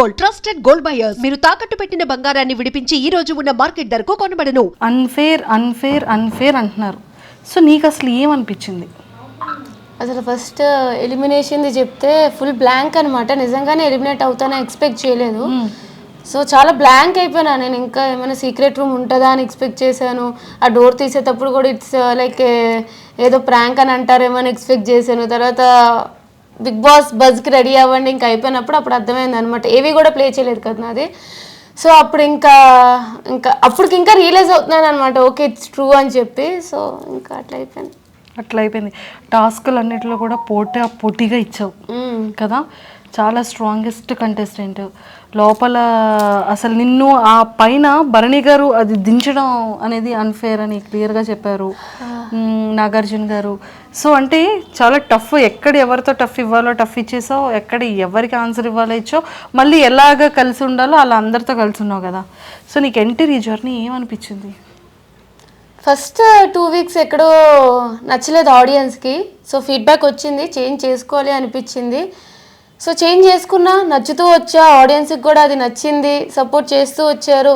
Gold, trusted gold buyers. మీరు తాకట్టు పెట్టిన బంగారాన్ని విడిపించి ఈ రోజు ఉన్న మార్కెట్ ధరకు కొనబడను. అన్ఫేర్ అంటున్నారు. సో నీకు అసలు ఏమనిపించింది? అసలు ఫస్ట్ ఎలిమినేషన్ది చెప్తే ఫుల్ బ్లాంక్ అనమాట. నిజంగానే ఎలిమినేట్ అవుతానని ఎక్స్పెక్ట్ చేయలేదు. సో చాలా బ్లాంక్ అయిపోయినా నేను. ఇంకా ఏమైనా సీక్రెట్ రూమ్ ఉంటుందా అని ఎక్స్పెక్ట్ చేశాను. ఆ డోర్ తీసేటప్పుడు కూడా ఇట్స్ లైక్ ఏదో ప్రాంక్ అని అంటారేమో అని ఎక్స్పెక్ట్ చేశాను. తర్వాత బిగ్ బాస్ బజ్కి రెడీ అవ్వండి ఇంకా అయిపోయినప్పుడు అప్పుడు అర్థమైంది అనమాట. ఏవి కూడా ప్లే చేయలేదు కదా నాది. సో అప్పుడు ఇంకా అప్పటికి ఇంకా రియలైజ్ అవుతున్నాను అనమాట, ఓకే ఇట్స్ ట్రూ అని చెప్పి. సో ఇంకా అట్లా అయిపోయింది. టాస్కులు అన్నిటిలో కూడా పోటీగా ఇచ్చావు కదా. చాలా స్ట్రాంగెస్ట్ కంటెస్టెంట్ లోపల. అసలు నిన్ను ఆ పైన భరణి గారు అది దించడం అనేది అన్ఫేర్ అని క్లియర్గా చెప్పారు నాగార్జున గారు. సో అంటే చాలా టఫ్. ఎక్కడ ఎవరితో టఫ్ ఇవ్వాలో టఫ్ ఇచ్చేసావు, ఎక్కడ ఎవరికి ఆన్సర్ ఇవ్వాలో ఇచ్చావు, మళ్ళీ ఎలాగ కలిసి ఉండాలో అలా అందరితో కలిసి ఉన్నావు కదా. సో నీకు ఎంటర్ ఈ జర్నీ ఏమనిపించింది? ఫస్ట్ 2 వీక్స్ ఎక్కడో నచ్చలేదు ఆడియన్స్కి. సో ఫీడ్బ్యాక్ వచ్చింది, చేంజ్ చేసుకోవాలి అనిపించింది. సో చేంజ్ చేసుకున్నా, నచ్చుతూ వచ్చా, ఆడియన్స్కి కూడా అది నచ్చింది, సపోర్ట్ చేస్తూ వచ్చారు.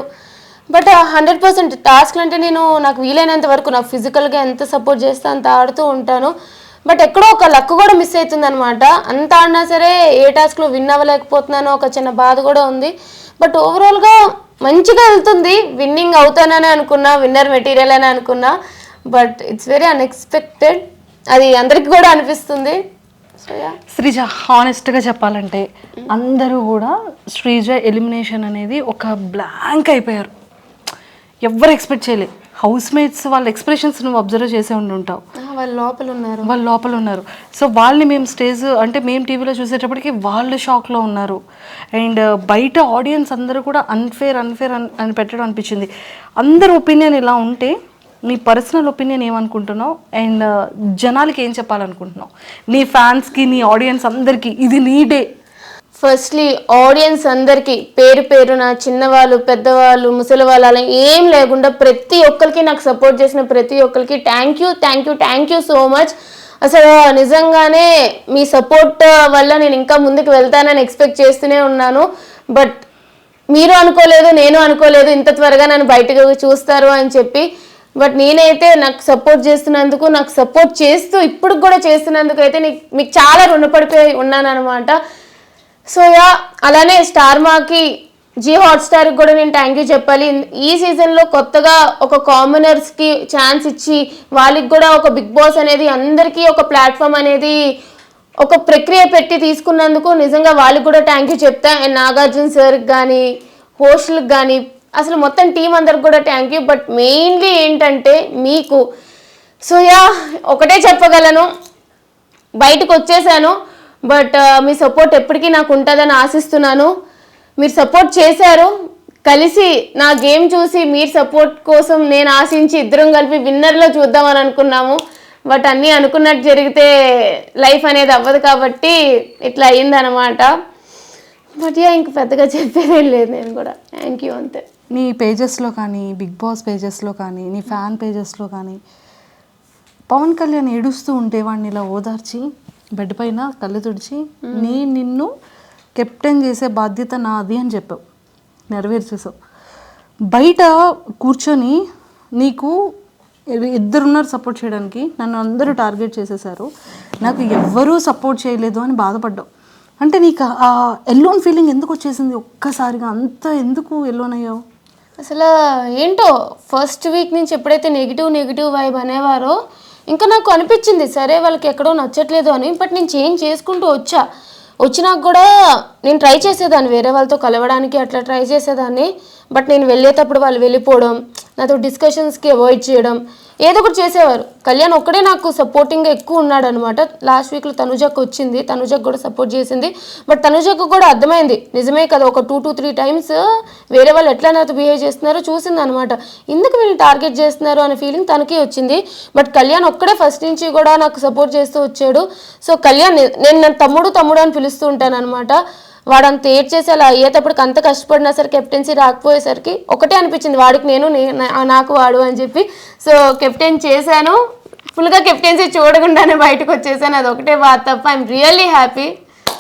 బట్ 100% టాస్క్లు అంటే నాకు వీలైనంత వరకు నాకు ఫిజికల్గా ఎంత సపోర్ట్ చేస్తే అంత ఆడుతూ ఉంటాను. బట్ ఎక్కడో ఒక లక్ కూడా మిస్ అవుతుంది అనమాట. అంత ఆడినా సరే ఏ టాస్క్లో విన్ అవ్వలేకపోతున్నానో ఒక చిన్న బాధ కూడా ఉంది. బట్ ఓవరాల్గా మంచిగా వెళ్తుంది. విన్నింగ్ అవుతానని అనుకున్నా, విన్నర్ మెటీరియల్ అని అనుకున్నా. బట్ ఇట్స్ వెరీ అన్ఎక్స్పెక్టెడ్, అది అందరికి కూడా అనిపిస్తుంది. శ్రీజ హానెస్ట్గా చెప్పాలంటే అందరూ కూడా శ్రీజ ఎలిమినేషన్ అనేది ఒక బ్లాంక్ అయిపోయారు. ఎవరు ఎక్స్పెక్ట్ చేయలేదు. హౌస్ మేట్స్ వాళ్ళ ఎక్స్ప్రెషన్స్ నువ్వు అబ్జర్వ్ చేసే ఉంటావు. వాళ్ళు లోపల ఉన్నారు. సో వాళ్ళని మేము మేము టీవీలో చూసేటప్పటికి వాళ్ళు షాక్లో ఉన్నారు. అండ్ బయట ఆడియన్స్ అందరూ కూడా అన్ఫేర్ అని పెట్టడం అనిపించింది. అందరి ఒపీనియన్ ఇలా ఉంటే నీ పర్సనల్ ఒపీనియన్ ఏమనుకుంటున్నావు అండ్ జనాలకి ఏం చెప్పాలనుకుంటున్నావు? నీ ఫ్యాన్స్కి, నీ ఆడియన్స్ అందరికీ ఇది నీ డే. ఫస్ట్లీ ఆడియన్స్ అందరికీ పేరున చిన్నవాళ్ళు, పెద్దవాళ్ళు, ముసలి వాళ్ళు అలా ఏం లేకుండా ప్రతి ఒక్కరికి నాకు సపోర్ట్ చేసిన ప్రతి ఒక్కరికి థ్యాంక్ యూ సో మచ్. అసలు నిజంగానే మీ సపోర్ట్ వల్ల నేను ఇంకా ముందుకు వెళ్తానని ఎక్స్పెక్ట్ చేస్తూనే ఉన్నాను. బట్ మీరు అనుకోలేదు, నేను అనుకోలేదు ఇంత త్వరగా నన్ను బయటకు చూస్తారు అని చెప్పి. బట్ నేనైతే నాకు సపోర్ట్ చేస్తున్నందుకు, నాకు సపోర్ట్ చేస్తూ ఇప్పుడు కూడా చేస్తున్నందుకు అయితే మీకు చాలా రుణపడిపోయి ఉన్నాను అనమాట. సో అలానే స్టార్ మాకి, జియో హాట్స్టార్కి కూడా నేను థ్యాంక్ యూ చెప్పాలి. ఈ సీజన్లో కొత్తగా ఒక కామనర్స్కి ఛాన్స్ ఇచ్చి వాళ్ళకి కూడా ఒక బిగ్ బాస్ అనేది అందరికీ ఒక ప్లాట్ఫామ్ అనేది ఒక ప్రక్రియ పెట్టి తీసుకున్నందుకు నిజంగా వాళ్ళకి కూడా థ్యాంక్ యూ చెప్తా. అండ్ నాగార్జున సార్కి కానీ, హోస్టులకు కానీ, అసలు మొత్తం టీం అందరికి కూడా థ్యాంక్ యూ. బట్ మెయిన్లీ ఏంటంటే మీకు. సో ఒకటే చెప్పగలను, బయటకు వచ్చేసాను. బట్ మీ సపోర్ట్ ఎప్పటికీ నాకు ఉంటుందని ఆశిస్తున్నాను. మీరు సపోర్ట్ చేశారు, కలిసి నా గేమ్ చూసి మీరు సపోర్ట్ కోసం నేను ఆశించి ఇద్దరం కలిపి విన్నర్లో చూద్దామని అనుకున్నాము. బట్ అన్నీ అనుకున్నట్టు జరిగితే లైఫ్ అనేది అవ్వదు కాబట్టి ఇట్లా అయ్యిందనమాట. బట్ ఇంక పెద్దగా చెప్పేదేం లేదు. నేను కూడా థ్యాంక్ యూ అంతే. నీ పేజెస్లో కానీ, బిగ్ బాస్ పేజెస్లో కానీ, నీ ఫ్యాన్ పేజెస్లో కానీ పవన్ కళ్యాణ్ ఏడుస్తూ ఉంటే వాడిని ఇలా ఓదార్చి బెడ్ పైన కళ్ళు తుడిచి నిన్ను కెప్టెన్ చేసే బాధ్యత నాది అని చెప్పావు, నెరవేర్చేసావు. బయట కూర్చొని నీకు ఇద్దరున్నారు సపోర్ట్ చేయడానికి, నన్ను అందరూ టార్గెట్ చేసేసారు, నాకు ఎవ్వరూ సపోర్ట్ చేయలేదు అని బాధపడ్డావు. అంటే నీకు ఆ ఎల్లోన్ ఫీలింగ్ ఎందుకు వచ్చేసింది ఒక్కసారిగా? అంత ఎందుకు ఎల్లోన్ అయ్యావు? అసలు ఏంటో ఫస్ట్ వీక్ నుంచి ఎప్పుడైతే నెగిటివ్ వైబ్ అనేవారో ఇంకా నాకు అనిపించింది సరే వాళ్ళకి ఎక్కడో నచ్చట్లేదు అని. బట్ నేను చేంజ్ చేసుకుంటూ వచ్చినాక కూడా నేను ట్రై చేసేదాన్ని వేరే వాళ్ళతో కలవడానికి, అట్లా ట్రై చేసేదాన్ని. బట్ నేను వెళ్ళేటప్పుడు వాళ్ళు వెళ్ళిపోవడం, నాతో డిస్కషన్స్కి అవాయిడ్ చేయడం, ఏదో ఒకటి చేసేవారు. కళ్యాణ్ ఒక్కడే నాకు సపోర్టింగ్గా ఎక్కువ ఉన్నాడు అనమాట. లాస్ట్ వీక్లో తనుజకు వచ్చింది, తనుజకు కూడా సపోర్ట్ చేసింది. బట్ తనుజకు కూడా అర్థమైంది నిజమే కదా, ఒక 2 to 3 times వేరే వాళ్ళు ఎట్లా నాతో బిహేవ్ చేస్తున్నారో చూసింది అనమాట. ఎందుకు వీళ్ళు టార్గెట్ చేస్తున్నారు అనే ఫీలింగ్ తనకి వచ్చింది. బట్ కళ్యాణ్ ఒక్కడే ఫస్ట్ నుంచి కూడా నాకు సపోర్ట్ చేస్తూ వచ్చాడు. సో కళ్యాణ్ నేను నన్ను తమ్ముడు అని పిలుస్తూ ఉంటాను అనమాట. వాడంత ఏడ్ చేసి అలా అయ్యేటప్పటికి అంత కష్టపడినా సరే కెప్టెన్సీ రాకపోయేసరికి ఒకటే అనిపించింది, వాడికి నేను నాకు వాడు అని చెప్పి. సో కెప్టెన్ చేశాను, ఫుల్గా కెప్టెన్సీ చూడకుండానే బయటకు వచ్చేసాను. అది ఒకటే బాధ తప్ప ఐఎమ్ రియల్లీ హ్యాపీ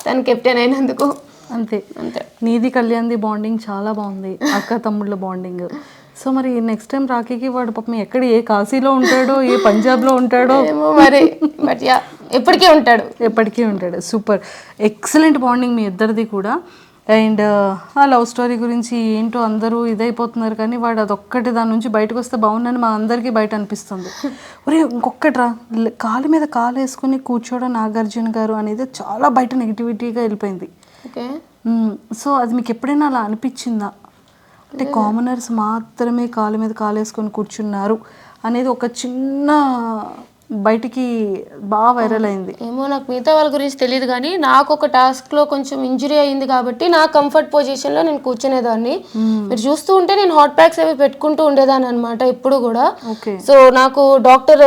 తను కెప్టెన్ అయినందుకు. అంతే అంతే. నీది కళ్యాణ్ది బాండింగ్ చాలా బాగుంది, అక్క తమ్ముళ్ళ బాండింగ్. సో మరి నెక్స్ట్ టైం రాఖీకి వాడు పాపం ఎక్కడ ఏ కాశీలో ఉంటాడో ఏ పంజాబ్లో ఉంటాడో ఏమో మరి, బట్ యా ఎప్పటికీ ఉంటాడు. ఎప్పటికీ ఉంటాడు. సూపర్, ఎక్సలెంట్ బాండింగ్ మీ ఇద్దరిది కూడా. అండ్ ఆ లవ్ స్టోరీ గురించి ఏంటో అందరూ ఇదైపోతున్నారు, కానీ వాడు అదొక్కటి దాని నుంచి బయటకు వస్తే బాగుందని మా అందరికీ బయట అనిపిస్తుంది. ఒరే ఇంకొకట్రా, కాలు మీద కాలు వేసుకుని కూర్చోవడం నాగార్జున గారు అనేది చాలా బయట నెగిటివిటీగా వెళ్ళిపోయింది. ఓకే, సో అది మీకు ఎప్పుడైనా అలా అనిపించిందా? అంటే కామనర్స్ మాత్రమే కాలు మీద కాలు వేసుకొని కూర్చున్నారు అనేది ఒక చిన్న బయటికి బాగా వైరల్ అయింది. ఏమో నాకు మిగతా వాళ్ళ గురించి తెలియదు, కానీ నాకు ఒక టాస్క్లో కొంచెం ఇంజరీ అయింది కాబట్టి నా కంఫర్ట్ పొజిషన్లో నేను కూర్చునేదాన్ని. మీరు చూస్తూ ఉంటే నేను హాట్ ప్యాక్స్ అవి పెట్టుకుంటూ ఉండేదాన్ని అనమాట ఎప్పుడు కూడా. సో నాకు డాక్టర్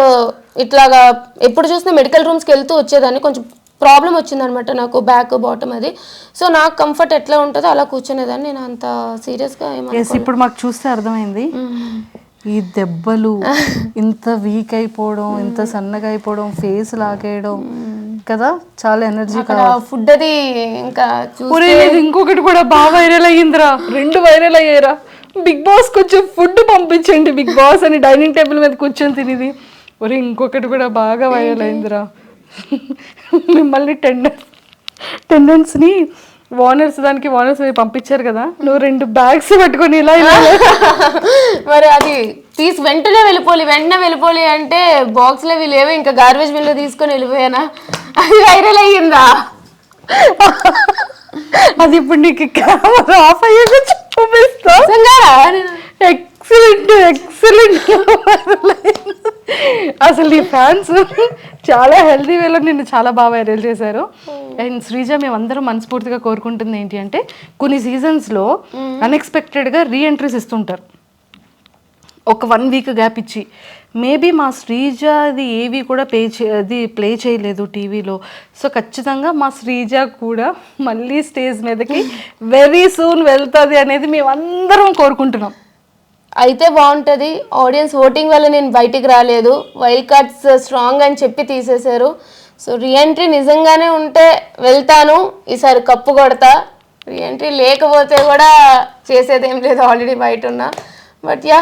ఇట్లాగా ఎప్పుడు చూసినా మెడికల్ రూమ్స్కి వెళ్తూ వచ్చేదాన్ని. కొంచెం ప్రాబ్లం వచ్చిందనమాట నాకు, బ్యాక్ బాటమ్ అది. సో నాకు కంఫర్ట్ ఎట్లా ఉంటుందో అలా కూర్చునేదాన్ని. నేను అంత సీరియస్గా ఇప్పుడు మాకు చూస్తే అర్థమైంది, ఈ దెబ్బలు, ఇంత వీక్ అయిపోవడం, ఇంత సన్నగా అయిపోవడం, ఫేస్ లాగేయడం కదా, చాలా ఎనర్జీ ఫుడ్ అది. ఇంకా ఇంకొకటి కూడా బాగా వైరల్ అయ్యిందిరా, 2 వైరల్ అయ్యారా. బిగ్ బాస్ కొంచెం ఫుడ్ పంపించండి బిగ్ బాస్ అని డైనింగ్ టేబుల్ మీద కూర్చొని తినేది. ఒరే ఇంకొకటి కూడా బాగా వైరల్ అయిందిరా, మిమ్మల్ని టెండెన్స్ని ఓనర్స్ పంపించారు కదా, నువ్వు 2 బ్యాగ్స్ పట్టుకొని ఇలా మరి అది తీసి వెంటనే వెళ్ళిపోలి అంటే బాక్స్లో అవి లేవు, ఇంకా గార్బేజ్ బిన్లో తీసుకొని వెళ్ళిపోయానా, అది వైరల్ అయ్యిందా? అది ఇప్పుడు నీకు కెమెరా ఆఫ్ అయ్యాక చూపిస్తా. ఎక్సలెంట్ అసలు ఈ ఫ్యాన్స్ చాలా హెల్తీ వేలో నిన్ను చాలా బాగా వైరల్ చేశారు. అండ్ శ్రీజ, మేమందరం మనస్ఫూర్తిగా కోరుకుంటుంది ఏంటి అంటే, కొన్ని సీజన్స్లో అన్ఎక్స్పెక్టెడ్గా రీఎంట్రీస్ ఇస్తుంటారు ఒక 1 వీక్ గ్యాప్ ఇచ్చి. మేబీ మా శ్రీజ అది ఏవి కూడా ప్లే చేయలేదు టీవీలో. సో ఖచ్చితంగా మా శ్రీజ కూడా మళ్ళీ స్టేజ్ మీదకి వెరీ సూన్ వెళ్తుంది అనేది మేమందరం కోరుకుంటున్నాం. అయితే బాగుంటుంది. ఆడియన్స్ ఓటింగ్ వల్ల నేను బయటికి రాలేదు, వైల్డ్ కార్డ్స్ స్ట్రాంగ్ అని చెప్పి తీసేశారు. సో రీఎంట్రీ నిజంగానే ఉంటే వెళ్తాను, ఈసారి కప్పు కొడతా. రీఎంట్రీ లేకపోతే కూడా చేసేది ఏం లేదు, ఆల్రెడీ బయట ఉన్నా. బట్ యా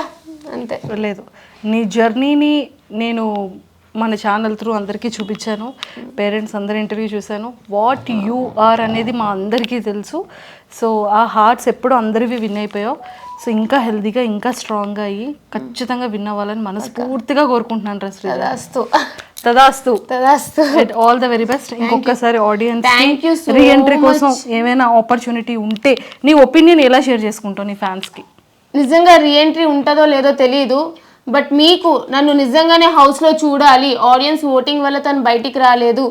అంతే. లేదు, నీ జర్నీని నేను మన ఛానల్ త్రూ అందరికీ చూపించాను, పేరెంట్స్ అందరి ఇంటర్వ్యూ చూశాను. వాట్ యూ ఆర్ అనేది మా అందరికీ తెలుసు. సో ఆ హార్ట్స్ ఎప్పుడు అందరివి విన్ అయిపోయావు. సో ఇంకా హెల్తీగా ఇంకా స్ట్రాంగ్గా అయ్యి ఖచ్చితంగా విన్ అవ్వాలని మనస్ఫూర్తిగా కోరుకుంటున్నాను రా శ్రీ. తదాస్తు. All the very best. ఇంకొకసారి ఆడియన్స్ రీఎంట్రీ కోసం ఏమైనా ఆపర్చునిటీ ఉంటే నీ ఒపీనియన్ ఎలా షేర్ చేసుకుంటావు నీ ఫ్యాన్స్కి? నిజంగా రీఎంట్రీ ఉంటుందో లేదో తెలియదు, బట్ మీకు నన్ను నిజంగానే హౌస్లో చూడాలి, ఆడియన్స్ ఓటింగ్ వల్ల తను బయటికి రాలేదు,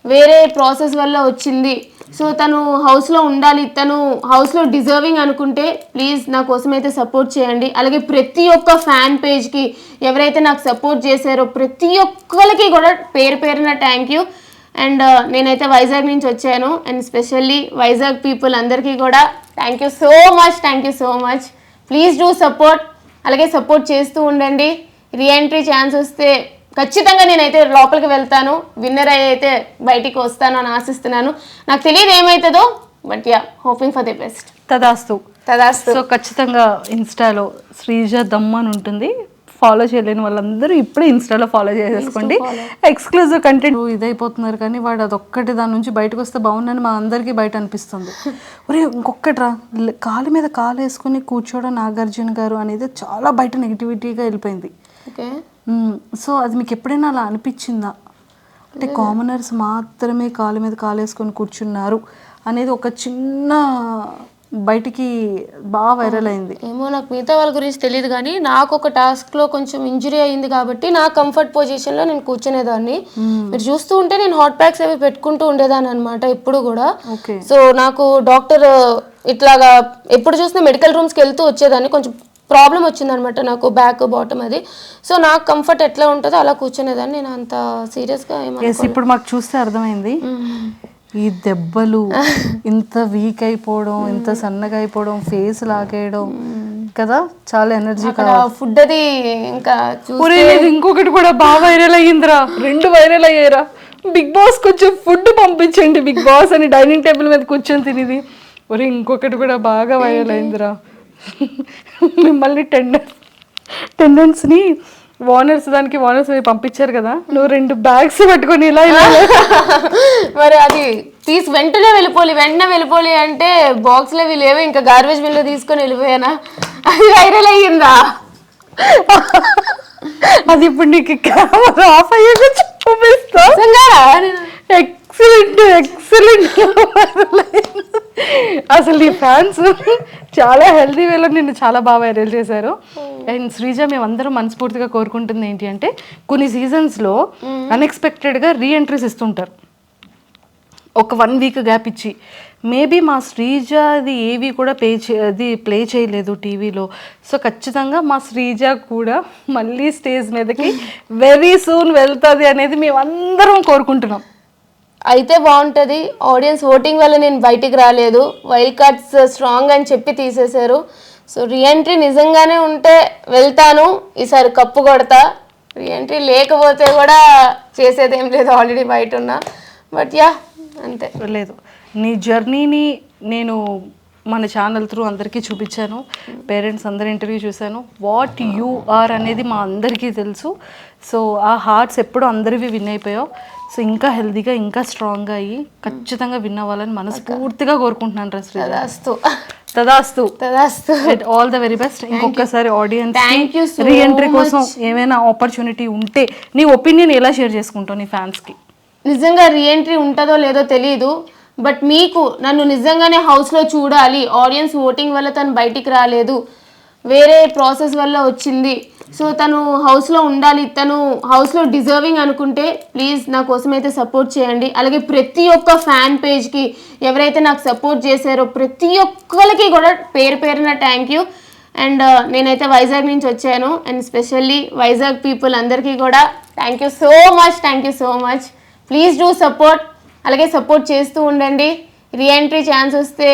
వేరే ప్రాసెస్ వల్ల వచ్చింది, సో తను హౌస్లో ఉండాలి, తను హౌస్లో డిజర్వింగ్ అనుకుంటే ప్లీజ్ నా కోసం అయితే సపోర్ట్ చేయండి. అలాగే ప్రతి ఒక్క ఫ్యాన్ పేజ్కి ఎవరైతే నాకు సపోర్ట్ చేశారో ప్రతి ఒక్కరికి కూడా పేరున థ్యాంక్ యూ. అండ్ నేనైతే వైజాగ్ నుంచి వచ్చాను, అండ్ స్పెషల్లీ వైజాగ్ పీపుల్ అందరికీ కూడా thank you so much. Please do support. అలాగే సపోర్ట్ చేస్తూ ఉండండి. రీఎంట్రీ ఛాన్స్ వస్తే ఖచ్చితంగా నేనైతే లోపలికి వెళ్తాను, విన్నర్ అయితే బయటికి వస్తాను అని ఆశిస్తున్నాను. నాకు తెలియదు ఏమవుతుందో, but yeah hoping for the best. తదాస్తు. సో ఖచ్చితంగా ఇన్స్టాలో శ్రీజ దమ్ అని ఉంటుంది, ఫాలో చేయలేని వాళ్ళందరూ ఇప్పుడే ఇన్స్టాలో ఫాలో చేసేసుకోండి. ఎక్స్క్లూజివ్ కంటెంట్ ఇదైపోతున్నారు, కానీ వాడు అదొక్కటి దాని నుంచి బయటకు వస్తే బాగుందని మా అందరికీ బయట అనిపిస్తుంది. ఒరే ఇంకొకట్రా, కాలు మీద కాలు వేసుకుని కూర్చోవడం నాగార్జున గారు అనేది చాలా బయట నెగిటివిటీగా వెళ్ళిపోయింది. ఓకే, సో అది మీకు ఎప్పుడైనా అలా అనిపించిందా? అంటే కామనర్స్ మాత్రమే కాలు మీద కాలు వేసుకొని కూర్చున్నారు అనేది ఒక చిన్న బయటికి బాగా వైరల్ అయింది. ఏమో నాకు మిగతా వాళ్ళ గురించి తెలియదు, కానీ నాకు ఒక టాస్క్లో కొంచెం ఇంజరీ అయింది కాబట్టి నా కంఫర్ట్ పొజిషన్లో నేను కూర్చునేదాన్ని. మీరు చూస్తూ ఉంటే నేను హాట్ ప్యాక్స్ అవి పెట్టుకుంటూ ఉండేదాన్ని అనమాట ఎప్పుడు కూడా. సో నాకు డాక్టర్ ఇట్లాగా ఎప్పుడు చూసినా మెడికల్ రూమ్స్కి వెళ్తూ వచ్చేదాన్ని. కొంచెం ప్రాబ్లం వచ్చిందనమాట నాకు, బ్యాక్ బాటమ్ అది. సో నాకు కంఫర్ట్ ఎట్లా ఉంటుందో అలా కూర్చునేదాన్ని. నేను అంత సీరియస్గా ఇప్పుడు మాకు చూస్తే అర్థమైంది, ఈ దెబ్బలు, ఇంత వీక్ అయిపోవడం, ఇంత సన్నగా అయిపోవడం, ఫేస్ లాగేయడం కదా, చాలా ఎనర్జీ ఫుడ్ అది. ఇంకా ఇంకొకటి కూడా బాగా వైరల్ అయ్యిందిరా, 2 వైరల్ అయ్యారా. బిగ్ బాస్ కొంచెం ఫుడ్ పంపించండి బిగ్ బాస్ అని డైనింగ్ టేబుల్ మీద కూర్చొని తినేది. ఒరే ఇంకొకటి కూడా బాగా వైరల్ అయిందిరా, మిమ్మల్ని టెండెన్స్ని ఓనర్స్ పంపించారు కదా, నువ్వు 2 బ్యాగ్స్ పట్టుకొని ఇలా మరి అది తీసి వెంటనే వెళ్ళిపోలి అంటే బాక్స్లో అవి లేవు, ఇంకా గార్బేజ్ బిన్లో తీసుకొని వెళ్ళిపోయానా, అది వైరల్ అయ్యిందా? అది ఇప్పుడు నీకు కెమెరా ఆఫ్ అయ్యాక చూపిస్తా. ఎక్సలెంట్ అసలు నీ ఫ్యాన్స్ చాలా హెల్తీ వేలో నిన్ను చాలా బాగా వైరల్ చేశారు. అండ్ శ్రీజ, మేమందరం మనస్ఫూర్తిగా కోరుకుంటుంది ఏంటి అంటే, కొన్ని సీజన్స్లో అన్ఎక్స్పెక్టెడ్గా రీఎంట్రీస్ ఇస్తుంటారు, ఒక 1 వీక్ గ్యాప్ ఇచ్చి. మేబీ మా శ్రీజ అది ఏవి కూడా ప్లే చేయలేదు టీవీలో. సో ఖచ్చితంగా మా శ్రీజ కూడా మళ్ళీ స్టేజ్ మీదకి వెరీ సూన్ వెళ్తుంది అనేది మేమందరం కోరుకుంటున్నాం. అయితే బాగుంటుంది. ఆడియన్స్ ఓటింగ్ వల్ల నేను బయటికి రాలేదు, వైల్డ్ కార్డ్స్ స్ట్రాంగ్ అని చెప్పి తీసేశారు. సో రీఎంట్రీ నిజంగానే ఉంటే వెళ్తాను, ఈసారి కప్పు కొడతా. రీఎంట్రీ లేకపోతే కూడా చేసేది ఏం లేదు, ఆల్రెడీ బయట ఉన్నా. బట్ యా అంతే. లేదు, నీ జర్నీని నేను మన ఛానల్ త్రూ అందరికీ చూపించాను, పేరెంట్స్ అందరి ఇంటర్వ్యూ చూశాను. వాట్ యూ ఆర్ అనేది మా అందరికీ తెలుసు. సో ఆ హార్ట్స్ ఎప్పుడు అందరివి విన్ అయిపోయావు. సో ఇంకా హెల్తీగా ఇంకా స్ట్రాంగ్గా అయ్యి ఖచ్చితంగా విన్ అవ్వాలని మనస్ఫూర్తిగా కోరుకుంటున్నాను రా శ్రీ. తదాస్తు. All the very best. ఇంకొకసారి ఆడియన్స్ రీఎంట్రీ కోసం ఏమైనా ఆపర్చునిటీ ఉంటే నీ ఒపీనియన్ ఎలా షేర్ చేసుకుంటావు నీ ఫ్యాన్స్కి? నిజంగా రీఎంట్రీ ఉంటుందో లేదో తెలియదు, బట్ మీకు నన్ను నిజంగానే హౌస్లో చూడాలి, ఆడియన్స్ ఓటింగ్ వల్ల తను బయటికి రాలేదు, వేరే ప్రాసెస్ వల్ల వచ్చింది, సో తను హౌస్లో ఉండాలి, తను హౌస్లో డిజర్వింగ్ అనుకుంటే ప్లీజ్ నా కోసం అయితే సపోర్ట్ చేయండి. అలాగే ప్రతి ఒక్క ఫ్యాన్ పేజ్కి ఎవరైతే నాకు సపోర్ట్ చేశారో ప్రతి ఒక్కరికి కూడా పేరున థ్యాంక్ యూ. అండ్ నేనైతే వైజాగ్ నుంచి వచ్చాను, అండ్ స్పెషల్లీ వైజాగ్ పీపుల్ అందరికీ కూడా thank you so much. Please do support. అలాగే సపోర్ట్ చేస్తూ ఉండండి. రీఎంట్రీ ఛాన్స్ వస్తే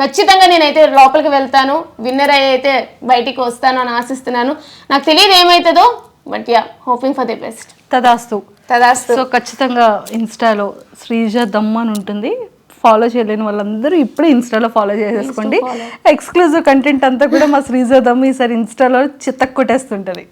ఖచ్చితంగా నేనైతే లోపలికి వెళ్తాను, విన్నర్ అయితే బయటికి వస్తాను అని ఆశిస్తున్నాను. నాకు తెలియదు ఏమవుతుందో, but yeah hoping for the best. తదాస్తు. సో ఖచ్చితంగా ఇన్స్టాలో శ్రీజ దమ్ అని ఉంటుంది, ఫాలో చేయలేని వాళ్ళందరూ ఇప్పుడే ఇన్స్టాలో ఫాలో చేసేసుకోండి. ఎక్స్క్లూజివ్ కంటెంట్ అంతా కూడా మా శ్రీజ దమ్ ఈసారి ఇన్స్టాలో చిత్తకు కొట్టేస్తుంటుంది.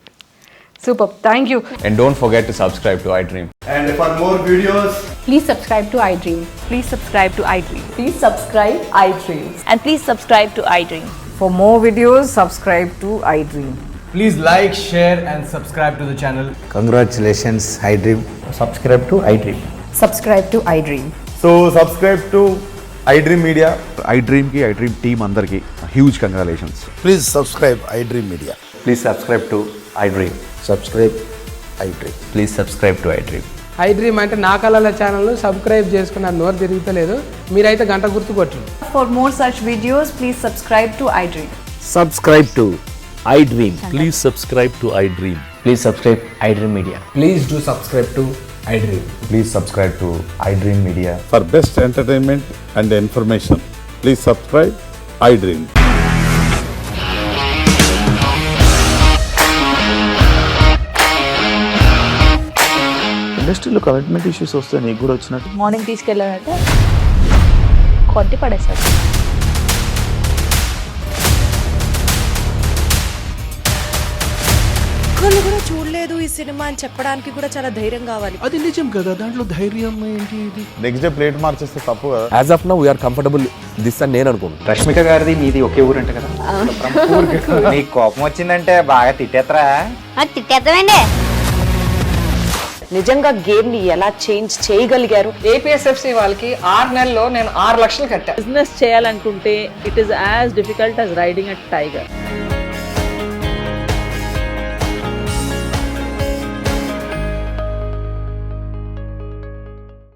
Super. Thank you. And don't forget to subscribe to iDream. And for more videos, please subscribe to iDream. Please subscribe to iDream. Please subscribe iDream. And please subscribe to iDream. For more videos, subscribe to iDream. please like, share and subscribe to the channel. Congratulations, iDream. Subscribe to iDream. Subscribe to iDream. So subscribe to iDream Media. iDream ki iDream team andarki huge congratulations. Please subscribe iDream Media. Please subscribe to iDream. Subscribe iDream. Please subscribe to iDream. iDream అంటే నా కళల channel subscribe చేసుకున్న నోరు తిరుగుతలేదు, మీరైతే గంట గుర్తు కొట్టండి. For more such videos, please subscribe to iDream. Subscribe to iDream. Please subscribe to iDream. Please subscribe iDream Media. Please do subscribe to iDream. Please subscribe to iDream Media. For best entertainment and information, please subscribe iDream. ఇండస్ట్రీలో commitment issues వస్తే నీకు కూడా వచ్చినట్టు morning తీసుకెళ్ళాడంటే కొట్టి పడేశాడు. ఒక్కళ్ళు కూడా చూడలేదు ఈ సినిమా అని చెప్పడానికి కూడా చాలా ధైర్యం కావాలి. అది నిజం కదా, దాంట్లో ధైర్యం ఏంటి? ఇది నెక్స్ట్ డే ప్లేట్ మార్చేస్తే తప్పు కదా. As of now we are comfortable this అని నేను అనుకుంటున్నాను. రష్మిక గారిది మీది ఒకే ఊరు అంట కదా. నీకు కోపం వచ్చిందంటే బాగా తిట్టేత్తరా? తిట్టేద్దామండి. నిజంగా గేమ్ ని ఎలా చేంజ్ చేయగలిగారు? ఏపీఎస్ఎఫ్సి వాళ్ళకి 6 నెలల్లో నేను 6 లక్షలు కట్టా. బిజినెస్ చేయాలనుకుంటే it is as difficult as riding a tiger.